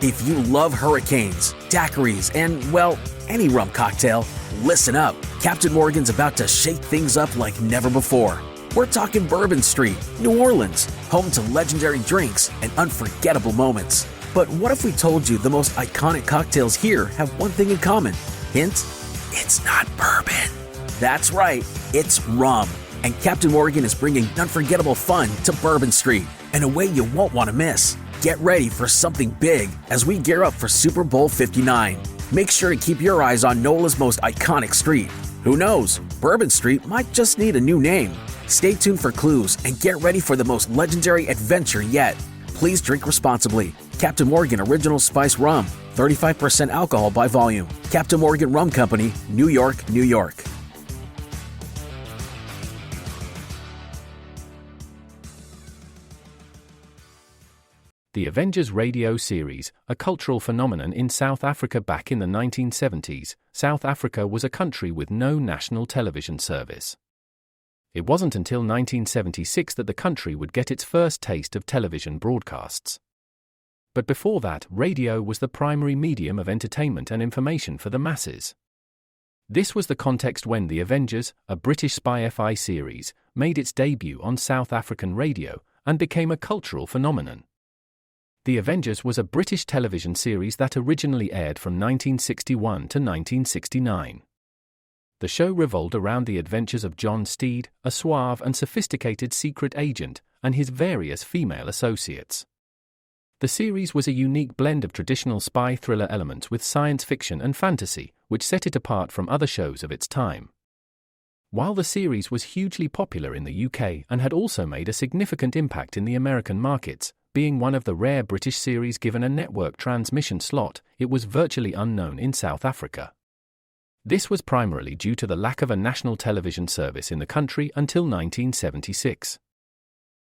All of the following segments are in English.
If you love hurricanes, daiquiris, and, well, any rum cocktail, listen up. Captain Morgan's about to shake things up like never before. We're talking Bourbon Street, New Orleans, home to legendary drinks and unforgettable moments. But what if we told you the most iconic cocktails here have one thing in common? Hint, it's not bourbon. That's right, it's rum. And Captain Morgan is bringing unforgettable fun to Bourbon Street in a way you won't want to miss. Get ready for something big as we gear up for Super Bowl 59. Make sure to keep your eyes on NOLA's most iconic street. Who knows, Bourbon Street might just need a new name. Stay tuned for clues and get ready for the most legendary adventure yet. Please drink responsibly. Captain Morgan Original Spice Rum, 35% alcohol by volume. Captain Morgan Rum Company, New York, New York. The Avengers radio series, a cultural phenomenon in South Africa back in the 1970s. South Africa was a country with no national television service. It wasn't until 1976 that the country would get its first taste of television broadcasts. But before that, radio was the primary medium of entertainment and information for the masses. This was the context when The Avengers, a British spy FI series, made its debut on South African radio and became a cultural phenomenon. The Avengers was a British television series that originally aired from 1961 to 1969. The show revolved around the adventures of John Steed, a suave and sophisticated secret agent, and his various female associates. The series was a unique blend of traditional spy thriller elements with science fiction and fantasy, which set it apart from other shows of its time. While the series was hugely popular in the UK and had also made a significant impact in the American markets, being one of the rare British series given a network transmission slot, it was virtually unknown in South Africa. This was primarily due to the lack of a national television service in the country until 1976.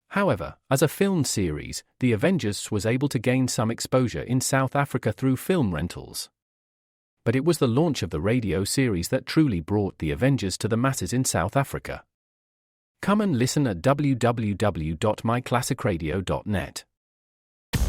However, as a film series, The Avengers was able to gain some exposure in South Africa through film rentals. But it was the launch of the radio series that truly brought The Avengers to the masses in South Africa. Come and listen at www.myclassicradio.net.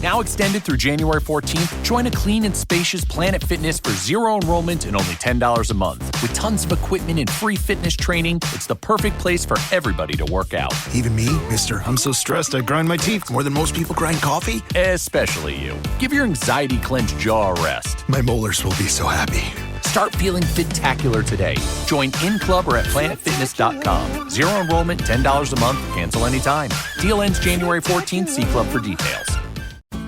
Now extended through January 14th, join a clean and spacious Planet Fitness for zero enrollment and only $10 a month. With tons of equipment and free fitness training, it's the perfect place for everybody to work out. Even me, mister. I'm so stressed I grind my teeth more than most people grind coffee. Especially you. Give your anxiety-clenched jaw a rest. My molars will be so happy. Start feeling fit-tacular today. Join in club or at planetfitness.com. Zero enrollment, $10 a month, cancel anytime. Deal ends January 14th. See club for details.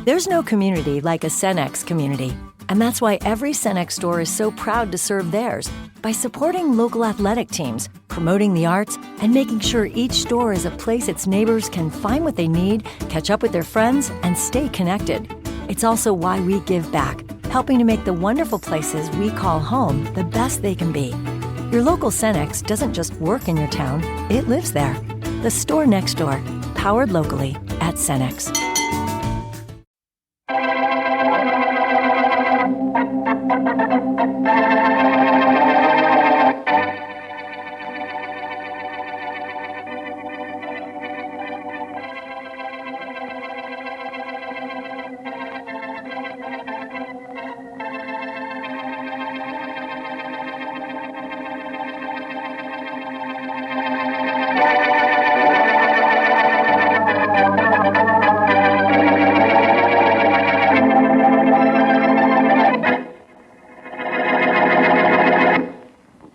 There's no community like a Cenex community. And that's why every Cenex store is so proud to serve theirs by supporting local athletic teams, promoting the arts, and making sure each store is a place its neighbors can find what they need, catch up with their friends, and stay connected. It's also why we give back, helping to make the wonderful places we call home the best they can be. Your local Cenex doesn't just work in your town, it lives there. The store next door, powered locally at Cenex.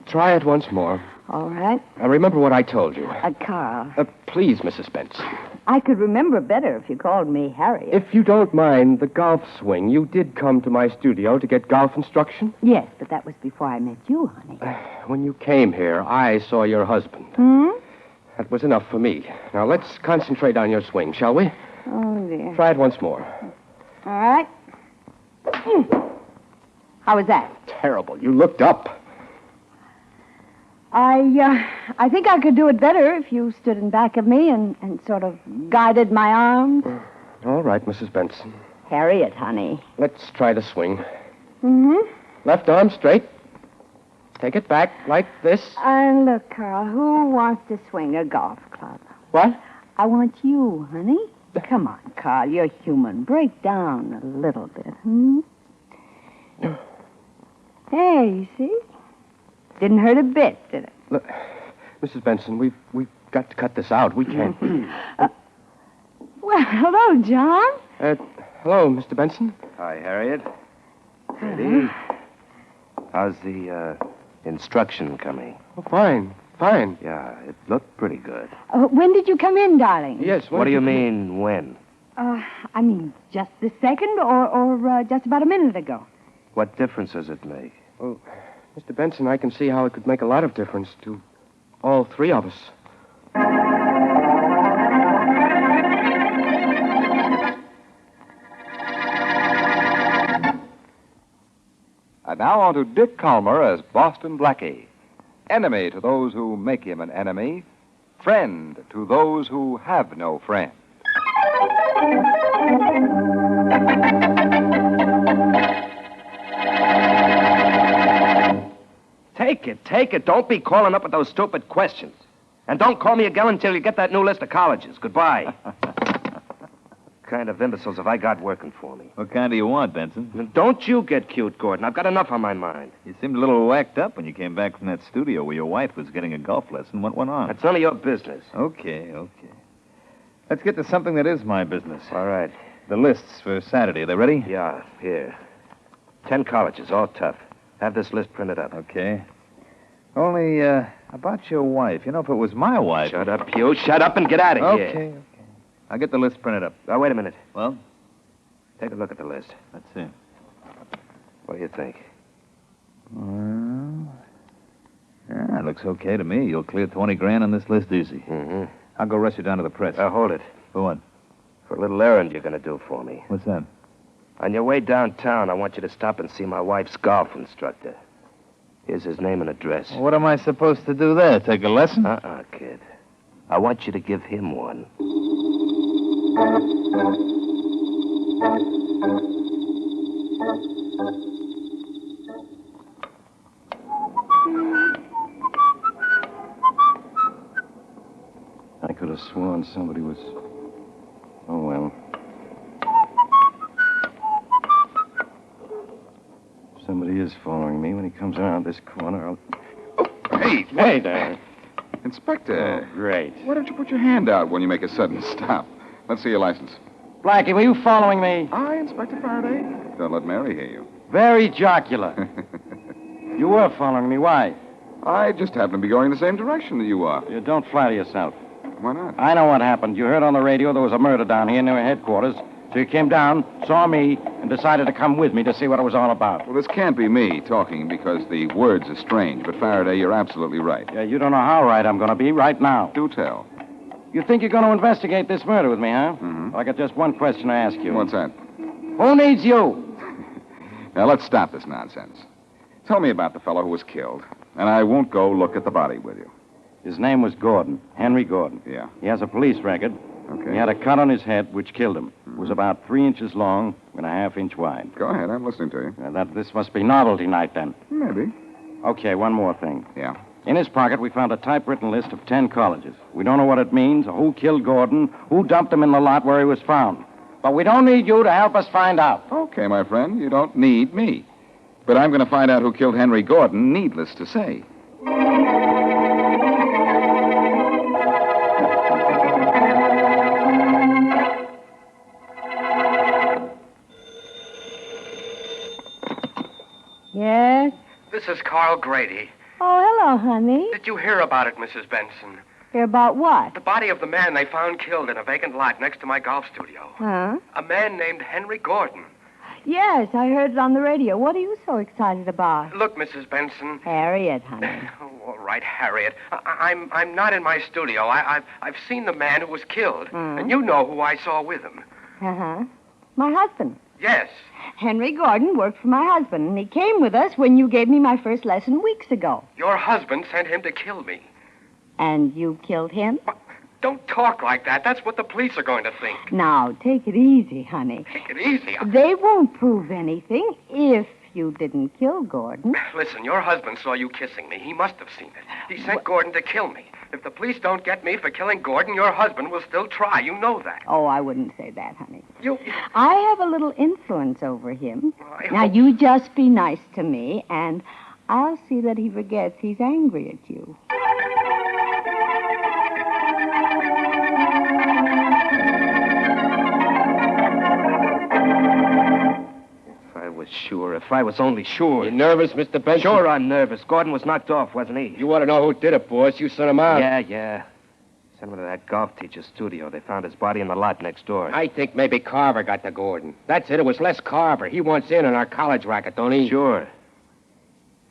Try it once more. All right. Remember what I told you. Carl. Please, Mrs. Spence. I could remember better if you called me Harriet. If you don't mind the golf swing, you did come to my studio to get golf instruction? Yes, but that was before I met you, honey. When you came here, I saw your husband. That was enough for me. Now, let's concentrate on your swing, shall we? Oh, dear. Try it once more. All right. How was that? Terrible. You looked up. I think I could do it better if you stood in back of me and sort of guided my arms. All right, Mrs. Benson. Harriet, honey. Let's try the swing. Left arm straight. Take it back like this. Look, Carl, who wants to swing a golf club? What? I want you, honey. Come on, Carl. You're human. Break down a little bit, hmm? Hey, you see? Didn't hurt a bit, did it? Look, Mrs. Benson, we've got to cut this out. We can't. Well, hello, John. Hello, Mr. Benson. Hi, Harriet. Grady. How's the instruction coming? Oh, fine. Yeah, it looked pretty good. When did you come in, darling? Yes. What do you mean, when? I mean, just this second or just about a minute ago? What difference does it make? Well, Mr. Benson, I can see how it could make a lot of difference to all three of us. And now on to Dick Calmer as Boston Blackie. Enemy to those who make him an enemy. Friend to those who have no friend. Take it. Don't be calling up with those stupid questions. And don't call me again until you get that new list of colleges. Goodbye. What kind of imbeciles have I got working for me? What kind do you want, Benson? Don't you get cute, Gordon. I've got enough on my mind. You seemed a little whacked up when you came back from that studio where your wife was getting a golf lesson. What went on? That's none of your business. Okay. Let's get to something that is my business. All right. The lists for Saturday. Are they ready? Yeah, here. 10 colleges, all tough. Have this list printed up. Okay. Only, about your wife. You know, if it was my wife... Shut up, you. Shut up and get out of here. Okay. I'll get the list printed up. Now, wait a minute. Well? Take a look at the list. Let's see. What do you think? Well... Yeah, it looks okay to me. You'll clear 20 grand on this list easy. Mm-hmm. I'll go rush you down to the press. Hold it. For what? For a little errand you're going to do for me. What's that? On your way downtown, I want you to stop and see my wife's golf instructor. Here's his name and address. What am I supposed to do there? Take a lesson? Kid. I want you to give him one. I could have sworn somebody was... Oh, well. Somebody is following me. When he comes around this corner, I'll... Oh, hey! Hey there. Inspector. Oh, great. Why don't you put your hand out when you make a sudden stop? Let's see your license. Blackie, were you following me? I, Inspector Faraday? Don't let Mary hear you. Very jocular. You were following me. Why? I just happen to be going the same direction that you are. You don't flatter yourself. Why not? I know what happened. You heard on the radio there was a murder down here near headquarters. So you came down, saw me, and decided to come with me to see what it was all about. Well, this can't be me talking because the words are strange. But, Faraday, you're absolutely right. Yeah, you don't know how right I'm going to be right now. Do tell. You think you're going to investigate this murder with me, huh? Mm-hmm. Well, I got just one question to ask you. What's that? Who needs you? Now, let's stop this nonsense. Tell me about the fellow who was killed, and I won't go look at the body with you. His name was Gordon, Henry Gordon. Yeah. He has a police record. Okay. He had a cut on his head, which killed him. It was about 3 inches long and a half-inch wide. Go ahead, I'm listening to you. This must be novelty night, then. Maybe. Okay, one more thing. Yeah. In his pocket, we found a typewritten list of 10 colleges. We don't know what it means, or who killed Gordon, who dumped him in the lot where he was found. But we don't need you to help us find out. Okay, my friend, you don't need me. But I'm going to find out who killed Henry Gordon, needless to say. Yes? This is Carl Grady. Oh, hello, honey. Did you hear about it, Mrs. Benson? Hear about what? The body of the man they found killed in a vacant lot next to my golf studio. Huh? A man named Henry Gordon. Yes, I heard it on the radio. What are you so excited about? Look, Mrs. Benson. Harriet, honey. Oh, all right, Harriet. I'm not in my studio. I've seen the man who was killed. And you know who I saw with him. Uh-huh. My husband. Yes. Henry Gordon worked for my husband, and he came with us when you gave me my first lesson weeks ago. Your husband sent him to kill me. And you killed him? Don't talk like that. That's what the police are going to think. Now, take it easy, honey. Take it easy. They won't prove anything if you didn't kill Gordon. Listen, your husband saw you kissing me. He must have seen it. He sent Gordon to kill me. If the police don't get me for killing Gordon, your husband will still try. You know that. Oh, I wouldn't say that, honey. You... I have a little influence over him. I Now, hope- you just be nice to me, and I'll see that he forgets he's angry at you. If I was only sure. You nervous, Mr. Benson? Sure, I'm nervous. Gordon was knocked off, wasn't he? You want to know who did it, boss. You sent him out. Yeah. Sent him to that golf teacher's studio. They found his body in the lot next door. I think maybe Carver got to Gordon. That's it. It was Les Carver. He wants in on our college racket, don't he? Sure.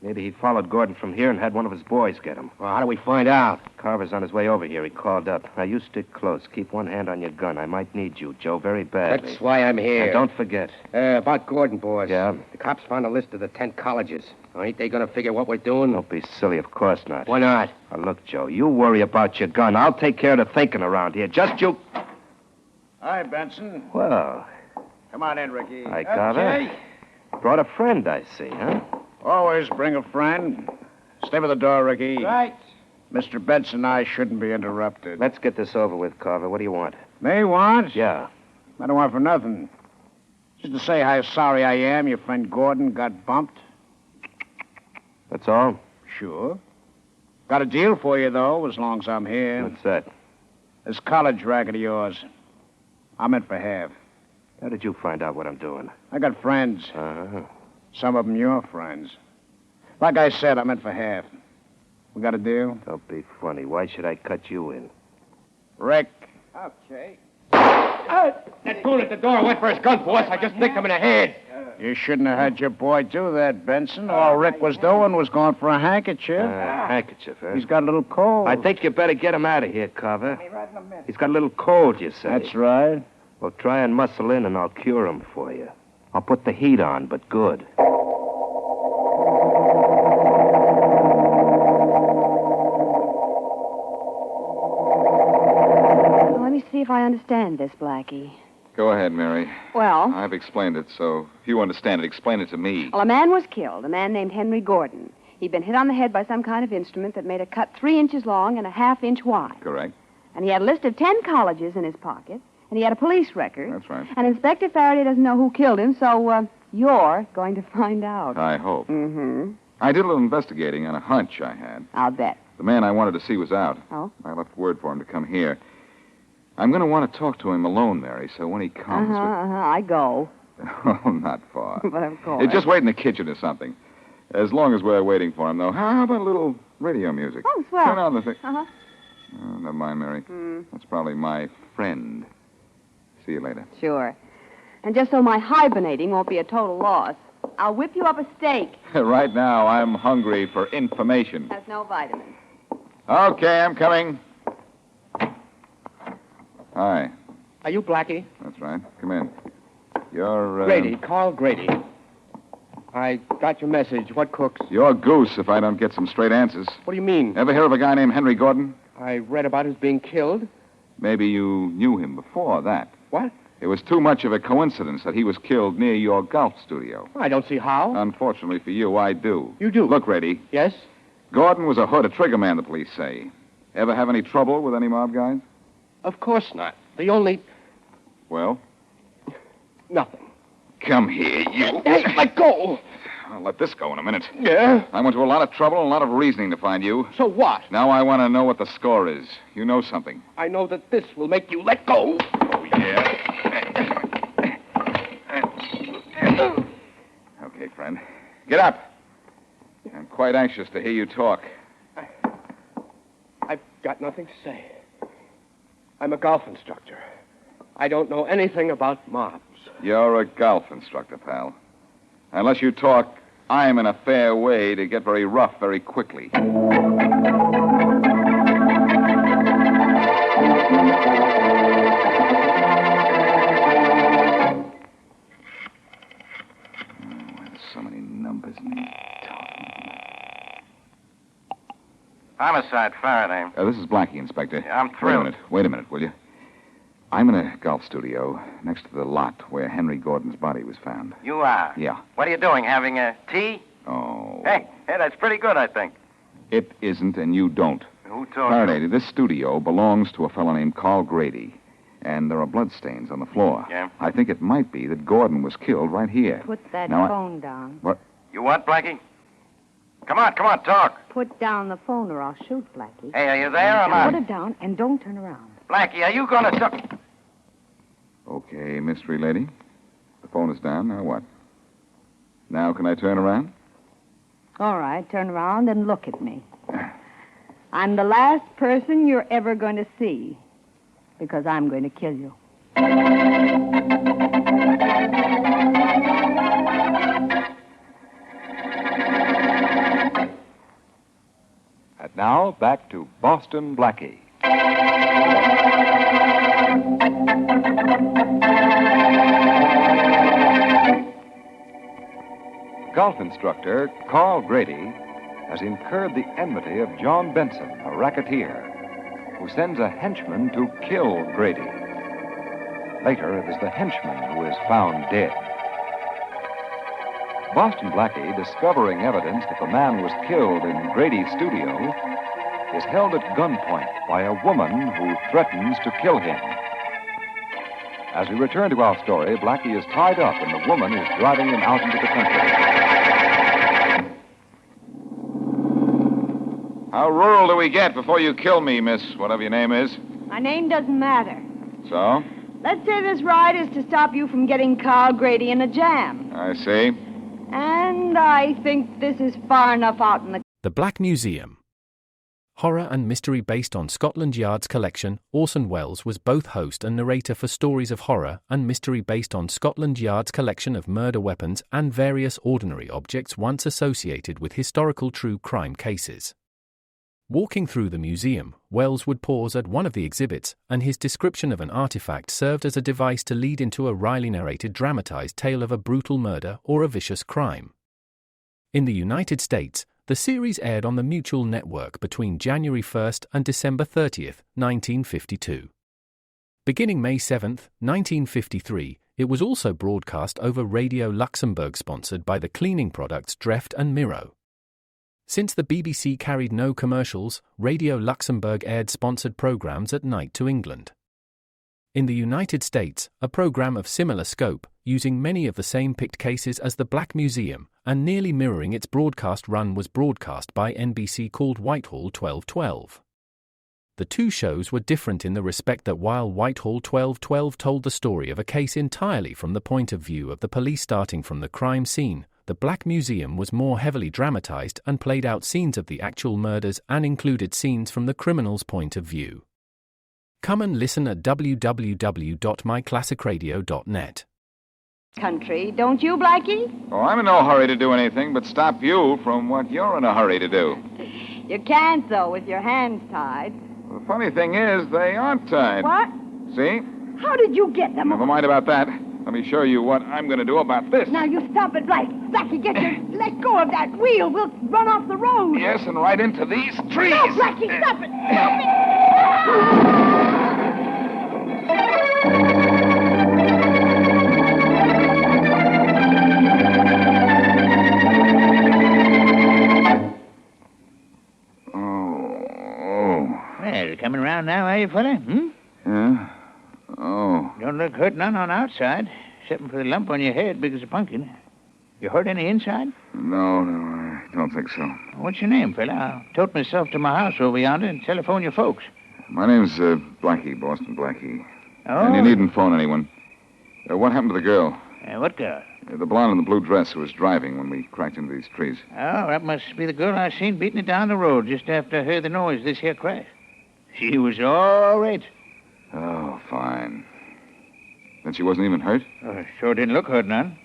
Maybe he followed Gordon from here and had one of his boys get him. Well, how do we find out? Carver's on his way over here. He called up. Now, you stick close. Keep one hand on your gun. I might need you, Joe, very badly. That's why I'm here. And don't forget. About Gordon, boss. Yeah? The cops found a list of the 10 colleges. Now, ain't they going to figure what we're doing? Don't be silly. Of course not. Why not? Now, look, Joe, you worry about your gun. I'll take care of the thinking around here. Just you... Hi, Benson. Well, Come on in, Ricky. hi, Carver. Okay. Brought a friend, I see, huh? Always bring a friend. Stay by the door, Ricky. Right. Mr. Benson and I shouldn't be interrupted. Let's get this over with, Carver. What do you want? They want? Yeah. I don't want for nothing. Just to say how sorry I am your friend Gordon got bumped. That's all? Sure. Got a deal for you, though, as long as I'm here. What's that? This college racket of yours. I'm in for half. How did you find out what I'm doing? I got friends. Uh-huh. Some of them your friends. Like I said, I'm in for half. We got a deal? Don't be funny. Why should I cut you in? Rick. Okay. That fool at the door went for his gun, boss. I just nicked him in the head. You shouldn't have had your boy do that, Benson. All Rick was doing was going for a handkerchief. Handkerchief, huh? He's got a little cold. I think you better get him out of here, Carver. He's got a little cold, you say. That's right. Well, try and muscle in, and I'll cure him for you. I'll put the heat on, but good. Let me see if I understand this, Blackie. Go ahead, Mary. Well, I've explained it, so if you understand it, explain it to me. a man was killed, a man named Henry Gordon. He'd been hit on the head by some kind of instrument that made a cut 3 inches long and a ½ inch wide. Correct. And he had a list of 10 colleges in his pocket, and he had a police record. That's right. And Inspector Faraday doesn't know who killed him, so you're going to find out. I hope. Mm-hmm. I did a little investigating on a hunch I had. I'll bet. The man I wanted to see was out. Oh? I left word for him to come here. I'm going to want to talk to him alone, Mary, so when he comes... I go. Oh, not far. But of course. Just wait in the kitchen or something. As long as we're waiting for him, though, how about a little radio music? Oh, swell. Turn on the thing. Uh-huh. Oh, never mind, Mary. That's probably my friend. See you later. Sure. And just so my hibernating won't be a total loss, I'll whip you up a steak. Right now, I'm hungry for information. Has no vitamins. Okay, I'm coming. Hi. Are you Blackie? That's right. Come in. You're, Grady, Carl Grady. I got your message. What cooks? You're goose if I don't get some straight answers. What do you mean? Ever hear of a guy named Henry Gordon? I read about his being killed. Maybe you knew him before that. What? It was too much of a coincidence that he was killed near your golf studio. I don't see how. Unfortunately for you, I do. You do? Look, Grady. Yes? Gordon was a hood, a trigger man, the police say. Ever have any trouble with any mob guys? Of course not. The only... Well? Nothing. Come here, you. Hey, let go! I'll let this go in a minute. Yeah? I went to a lot of trouble and a lot of reasoning to find you. So what? Now I want to know what the score is. You know something. I know that this will make you let go. Oh, yeah. Okay, friend. Get up. I'm quite anxious to hear you talk. I've got nothing to say. I'm a golf instructor. I don't know anything about mobs. You're a golf instructor, pal. Unless you talk, I'm in a fair way to get very rough very quickly. So many numbers in these Homicide, Faraday. This is Blackie, Inspector. Yeah, I'm thrilled. Wait a minute, will you? I'm in a golf studio next to the lot where Henry Gordon's body was found. You are? Yeah. What are you doing, having a tea? Oh. Hey, that's pretty good, I think. It isn't, and you don't. Who told Faraday, this studio belongs to a fellow named Carl Grady. And there are bloodstains on the floor. Yeah? I think it might be that Gordon was killed right here. Put that Now, phone down. What? You what, Blackie? Come on, talk. Put down the phone or I'll shoot, Blackie. Hey, are you there or not? Put it down and don't turn around. Blackie, are you going to talk? Okay, mystery lady. The phone is down. Now what? Now can I turn around? All right, turn around and look at me. I'm the last person you're ever going to see because I'm going to kill you. And now, back to Boston Blackie. Golf instructor Carl Grady has incurred the enmity of John Benson, a racketeer, who sends a henchman to kill Grady. Later, it is the henchman who is found dead. Boston Blackie, discovering evidence that the man was killed in Grady's studio, is held at gunpoint by a woman who threatens to kill him. As we return to our story, Blackie is tied up and the woman is driving him out into the country. How rural do we get before you kill me, miss whatever your name is? My name doesn't matter. So? Let's say this ride is to stop you from getting Carl Grady in a jam. I see. And I think this is far enough out in the... The Black Museum. Horror and mystery based on Scotland Yard's collection, Orson Welles was both host and narrator for stories of horror and mystery based on Scotland Yard's collection of murder weapons and various ordinary objects once associated with historical true crime cases. Walking through the museum, Welles would pause at one of the exhibits, and his description of an artifact served as a device to lead into a wryly narrated dramatized tale of a brutal murder or a vicious crime. In the United States, the series aired on the Mutual Network between January 1st and December 30th, 1952. Beginning May 7th, 1953, it was also broadcast over Radio Luxembourg sponsored by the cleaning products Dreft and Miro. Since the BBC carried no commercials, Radio Luxembourg aired sponsored programs at night to England. In the United States, a program of similar scope, using many of the same picked cases as the Black Museum, and nearly mirroring its broadcast run was broadcast by NBC called Whitehall 1212. The two shows were different in the respect that while Whitehall 1212 told the story of a case entirely from the point of view of the police starting from the crime scene, the Black Museum was more heavily dramatized and played out scenes of the actual murders and included scenes from the criminal's point of view. Come and listen at www.myclassicradio.net. Country, don't you, Blackie? Oh, I'm in no hurry to do anything but stop you from what you're in a hurry to do. You can't, though, with your hands tied. The funny thing is, they aren't tied. What? See? How did you get them? Never mind about that. Let me show you what I'm going to do about this. Now, you stop it, Blackie. Blackie, let go of that wheel. We'll run off the road. Yes, and right into these trees. No, Blackie, stop it. Stop it. Well, coming around now, are you, fella? Yeah? Oh. Don't look hurt none on outside, except for the lump on your head big as a pumpkin. You hurt any inside? No, I don't think so. What's your name, fella? I'll tote myself to my house over yonder and telephone your folks. My name's Blackie, Boston Blackie. Oh? And you needn't phone anyone. What happened to the girl? What girl? The blonde in the blue dress who was driving when we cracked into these trees. Oh, that must be the girl I seen beating it down the road just after I heard the noise of this here crash. She was all right. Oh, fine. Then she wasn't even hurt? Sure didn't look hurt none.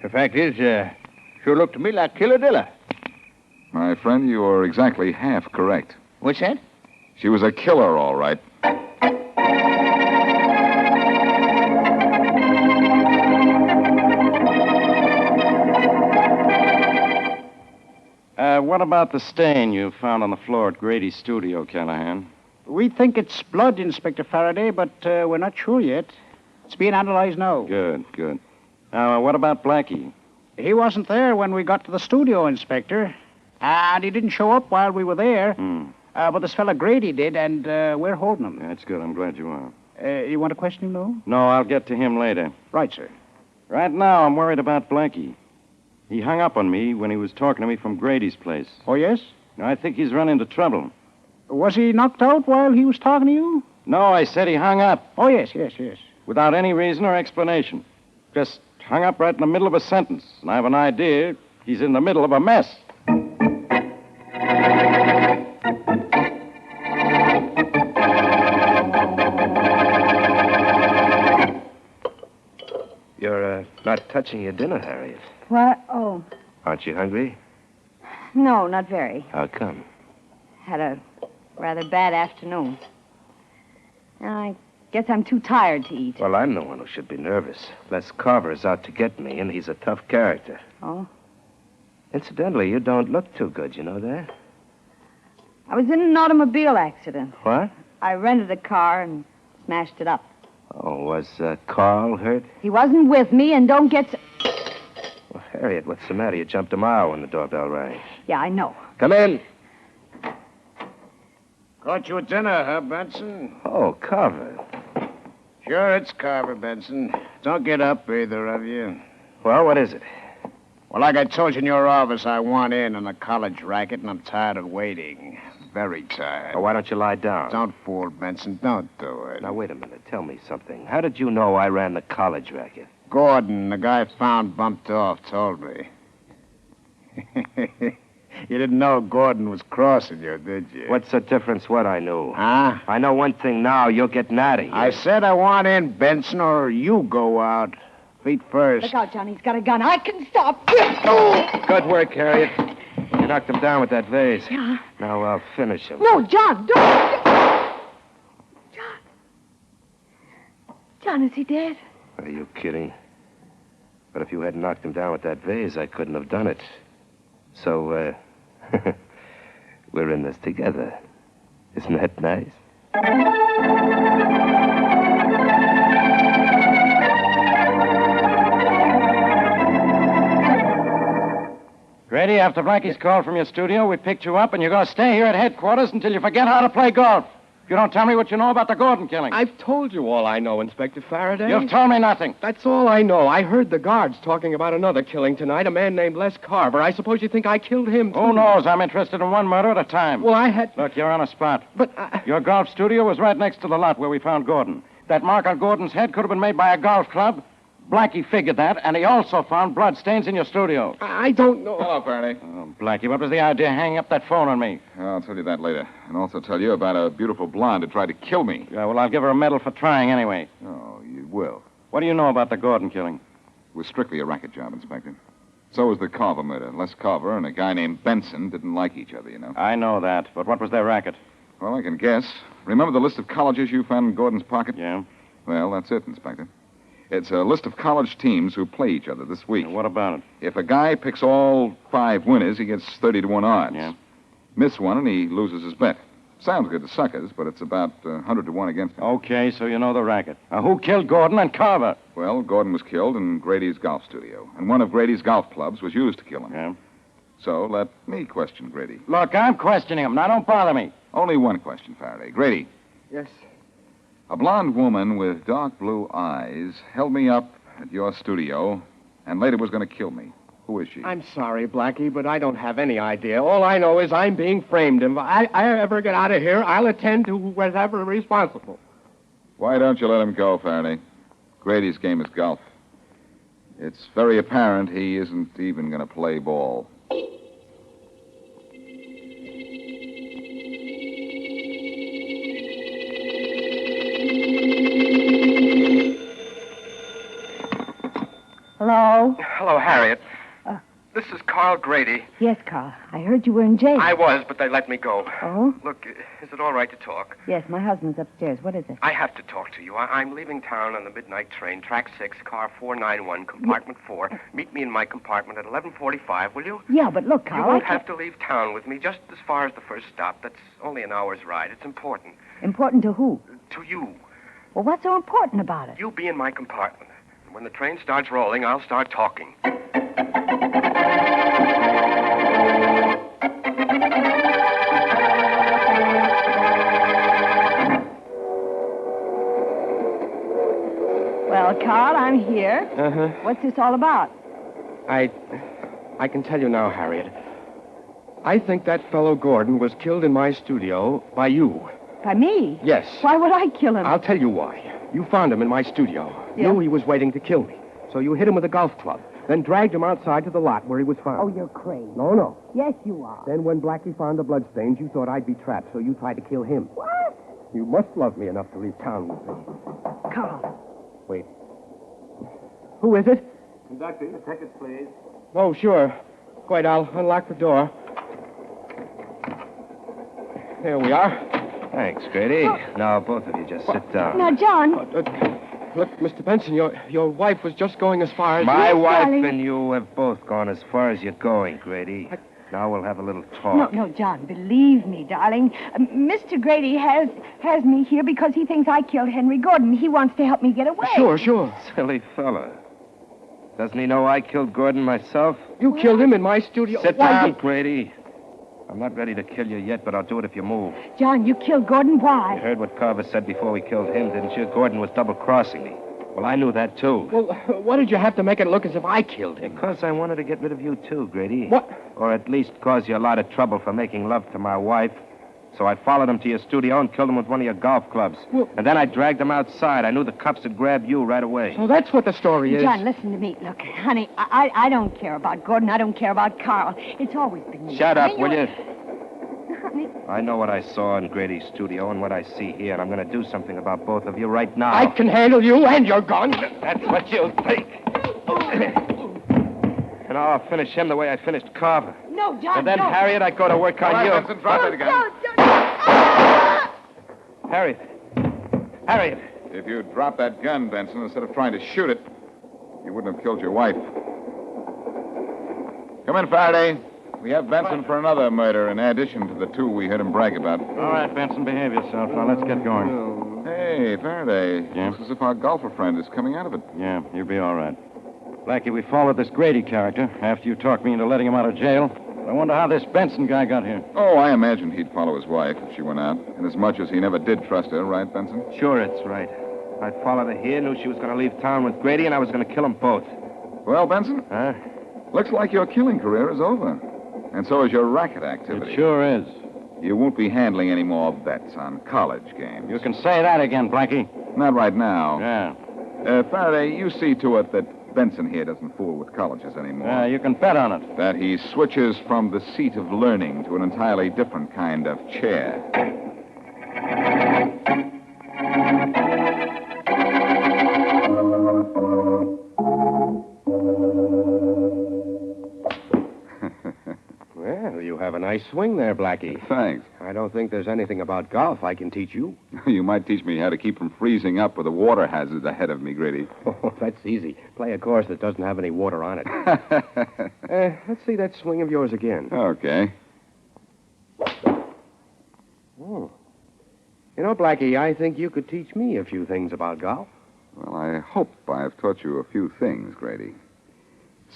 The fact is, sure looked to me like Killadilla. My friend, you are exactly half correct. What's that? She was a killer, all right. What about the stain you found on the floor at Grady's studio, Callahan? We think it's blood, Inspector Faraday, but we're not sure yet. It's being analyzed now. Good. Now, what about Blackie? He wasn't there when we got to the studio, Inspector. And he didn't show up while we were there. But this fella Grady did, and we're holding him. That's good. I'm glad you are. You want to question him, though? No, I'll get to him later. Right, sir. Right now, I'm worried about Blackie. He hung up on me when he was talking to me from Grady's place. Oh, yes? I think he's run into trouble. Was he knocked out while he was talking to you? No, I said he hung up. Oh, yes. Without any reason or explanation. Just hung up right in the middle of a sentence. And I have an idea he's in the middle of a mess. You're not touching your dinner, Harriet. What? Oh, Aren't you hungry? no, not very. How come? Had a rather bad afternoon. I guess I'm too tired to eat. Well, I'm the one who should be nervous. Les Carver is out to get me, and he's a tough character. Oh? Incidentally, you don't look too good, you know that? I was in an automobile accident. What? I rented a car and smashed it up. Oh, was Carl hurt? He wasn't with me, and don't get... Well, Harriet, what's the matter? You jumped a mile when the doorbell rang. Yeah, I know. Come in. Caught you at dinner, huh, Benson? Oh, Carver. Sure, it's Carver, Benson. Don't get up, either of you. Well, what is it? Well, like I told you in your office, I want in on a college racket, and I'm tired of waiting. Very tired. Oh, why don't you lie down? Don't fool, Benson. Don't do it. Now, wait a minute. Tell me something. How did you know I ran the college racket? Gordon, the guy found bumped off, told me. You didn't know Gordon was crossing you, did you? What's the difference what I knew? Huh? I know one thing now. You're getting out of here. I said I want in, Benson, or you go out. Feet first. Look out, Johnny. He's got a gun. I can stop. Good work, Harriet. You knocked him down with that vase. Yeah. Now I'll finish him. No, John, don't. John, is he dead? Are you kidding? But if you hadn't knocked him down with that vase, I couldn't have done it. So, we're in this together. Isn't that nice? Grady, after Blackie's call from your studio, we picked you up, and you're going to stay here at headquarters until you forget how to play golf. If you don't tell me what you know about the Gordon killing. I've told you all I know, Inspector Faraday. You've told me nothing. That's all I know. I heard the guards talking about another killing tonight, a man named Les Carver. I suppose you think I killed him, too. Who knows? I'm interested in one murder at a time. Well, I had... Look, you're on a spot. But Your golf studio was right next to the lot where we found Gordon. That mark on Gordon's head could have been made by a golf club. Blackie figured that, and he also found blood stains in your studio. I don't know. Hello, Faraday. Oh, Blackie, what was the idea hanging up that phone on me? I'll tell you that later. And also tell you about a beautiful blonde who tried to kill me. Yeah, well, I'll give her a medal for trying anyway. Oh, you will. What do you know about the Gordon killing? It was strictly a racket job, Inspector. So was the Carver murder. Les Carver and a guy named Benson didn't like each other, you know. I know that, but what was their racket? Well, I can guess. Remember the list of colleges you found in Gordon's pocket? Yeah. Well, that's it, Inspector. It's a list of college teams who play each other this week. What about it? If a guy picks all 5 winners, he gets 30-1 odds. Yeah. Miss one and he loses his bet. Sounds good to suckers, but it's about 100-1 against him. Okay, so you know the racket. Now, who killed Gordon and Carver? Well, Gordon was killed in Grady's golf studio, and one of Grady's golf clubs was used to kill him. Yeah. So let me question Grady. Look, I'm questioning him. Now, don't bother me. Only one question, Faraday. Grady. Yes? A blonde woman with dark blue eyes held me up at your studio and later was going to kill me. Who is she? I'm sorry, Blackie, but I don't have any idea. All I know is I'm being framed. If I ever get out of here, I'll attend to whoever responsible. Why don't you let him go, Faraday? Grady's game is golf. It's very apparent he isn't even going to play ball. Hello? Hello, Harriet. This is Carl Grady. Yes, Carl. I heard you were in jail. I was, but they let me go. Oh? Look, is it all right to talk? Yes, my husband's upstairs. What is it? I have to talk to you. I'm leaving town on the midnight train, track 6, car 491, compartment 4. Meet me in my compartment at 11:45, will you? Yeah, but look, Carl, You won't have to leave town with me, just as far as the first stop. That's only an hour's ride. It's important. Important to who? To you. Well, what's so important about it? You be in my compartment. And when the train starts rolling, I'll start talking. I'm here. Uh-huh. What's this all about? I can tell you now, Harriet. I think that fellow Gordon was killed in my studio by you. By me? Yes. Why would I kill him? I'll tell you why. You found him in my studio. Yeah? Knew he was waiting to kill me. So you hit him with a golf club, then dragged him outside to the lot where he was found. Oh, you're crazy. No. Yes, you are. Then when Blackie found the bloodstains, you thought I'd be trapped, so you tried to kill him. What? You must love me enough to leave town with me. Carl. Wait. Who is it? Conductor, your tickets, please. Oh, sure. Wait, I'll unlock the door. There we are. Thanks, Grady. Now, both of you just sit down. Now, John. Look, Mr. Benson, your wife was just going as far as... My Yes, wife darling. and you have both gone as far as you're going, Grady. Now we'll have a little talk. No, John, believe me, darling. Mr. Grady has me here because he thinks I killed Henry Gordon. He wants to help me get away. Sure. Silly fella. Doesn't he know I killed Gordon myself? You killed him in my studio. Sit Why, down, Grady. I'm not ready to kill you yet, but I'll do it if you move. John, you killed Gordon. You Why? heard what Carver said before we killed him, didn't you? Gordon was double-crossing me. Well, I knew that, too. Well, why did you have to make it look as if I killed him? Because I wanted to get rid of you, too, Grady. What? Or at least cause you a lot of trouble for making love to my wife. So I followed him to your studio and killed him with one of your golf clubs. Well- And then I dragged him outside. I knew the cops would grab you right away. So that's what the story is. John, listen to me. Look, honey, I don't care about Gordon. I don't care about Carl. It's always been me. Shut up, Honey, will you? Honey, I know what I saw in Grady's studio and what I see here, and I'm going to do something about both of you right now. I can handle you and your gun. That's what you'll think. And I'll finish him the way I finished Carver. no, John, And then, don't. Harriet, I go to work on All right, you. Benson, drop it again. Harriet. If you'd dropped that gun, Benson, instead of trying to shoot it, you wouldn't have killed your wife. Come in, Faraday. We have Benson for another murder in addition to the two we heard him brag about. All right, Benson, behave yourself. Now, let's get going. Hey, Faraday. Yeah? Looks as if our golfer friend is coming out of it. Yeah, you'll be all right. Blackie, we followed this Grady character after you talked me into letting him out of jail. I wonder how this Benson guy got here. Oh, I imagined he'd follow his wife if she went out, inasmuch as he never did trust her, right, Benson? Sure, it's right. I followed her here, knew she was going to leave town with Grady, and I was going to kill them both. Well, Benson, Huh? looks like your killing career is over. And so is your racket activity. It sure is. You won't be handling any more bets on college games. You can say that again, Blackie. Not right now. Yeah. Faraday, you see to it that Benson here doesn't fool with colleges anymore. Yeah, you can bet on it. That he switches from the seat of learning to an entirely different kind of chair. Well, you have a nice swing there, Blackie. Thanks. I don't think there's anything about golf I can teach you. You might teach me how to keep from freezing up with a water hazard ahead of me, Grady. Oh, that's easy. Play a course that doesn't have any water on it. Let's see that swing of yours again. Okay. Oh. You know, Blackie, I think you could teach me a few things about golf. Well, I hope I've taught you a few things, Grady.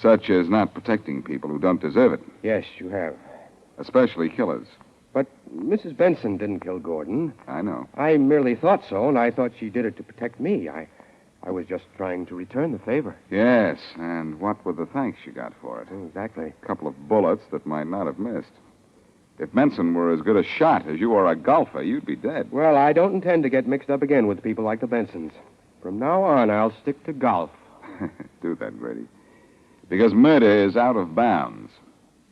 Such as not protecting people who don't deserve it. Yes, you have. Especially killers. But Mrs. Benson didn't kill Gordon. I know. I merely thought so, and I thought she did it to protect me. I was just trying to return the favor. Yes, and what were the thanks you got for it? Exactly. A couple of bullets that might not have missed. If Benson were as good a shot as you are a golfer, you'd be dead. Well, I don't intend to get mixed up again with people like the Bensons. From now on, I'll stick to golf. Do that, Grady. Because murder is out of bounds.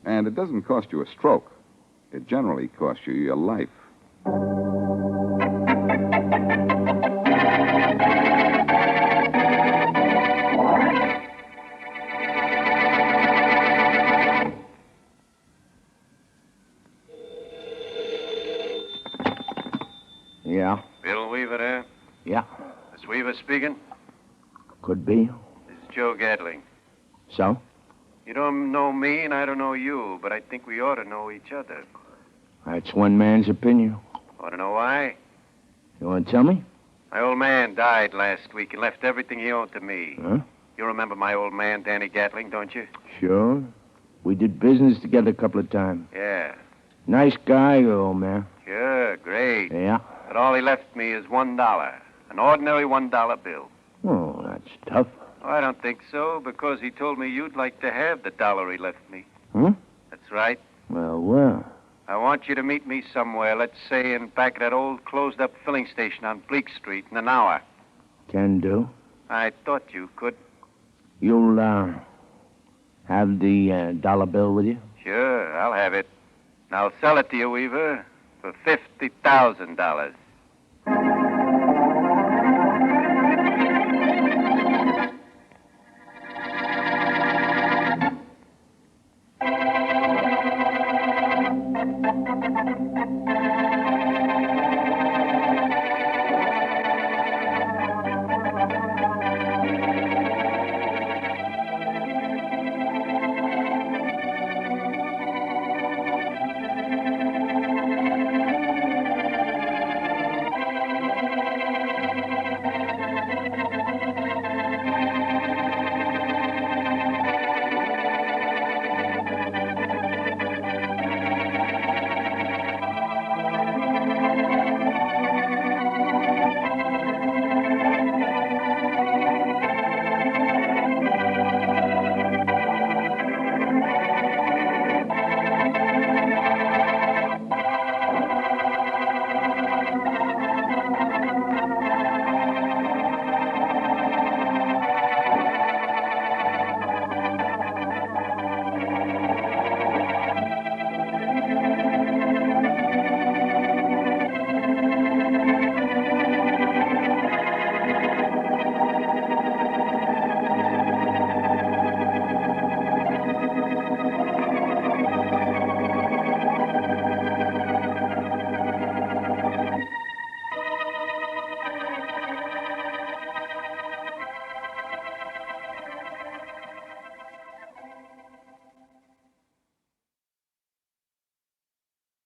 And it doesn't cost you a stroke. It generally costs you your life. Yeah? Bill Weaver there? Yeah. Miss Weaver speaking? Could be. This is Joe Gatling. So? You don't know me and I don't know you, but I think we ought to know each other. That's one man's opinion. Want to know why? You want to tell me? My old man died last week and left everything he owned to me. Huh? You remember my old man, Danny Gatling, don't you? Sure. We did business together a couple of times. Yeah. Nice guy, your old man. Sure, great. Yeah. But all he left me is $1. An ordinary $1 bill. Oh, that's tough. Oh, I don't think so, because he told me you'd like to have the dollar he left me. Hmm? That's right. Well. I want you to meet me somewhere, let's say in back of that old closed-up filling station on Bleak Street in an hour. Can do. I thought you could. You'll, have the dollar bill with you? Sure, I'll have it. And I'll sell it to you, Weaver, for $50,000.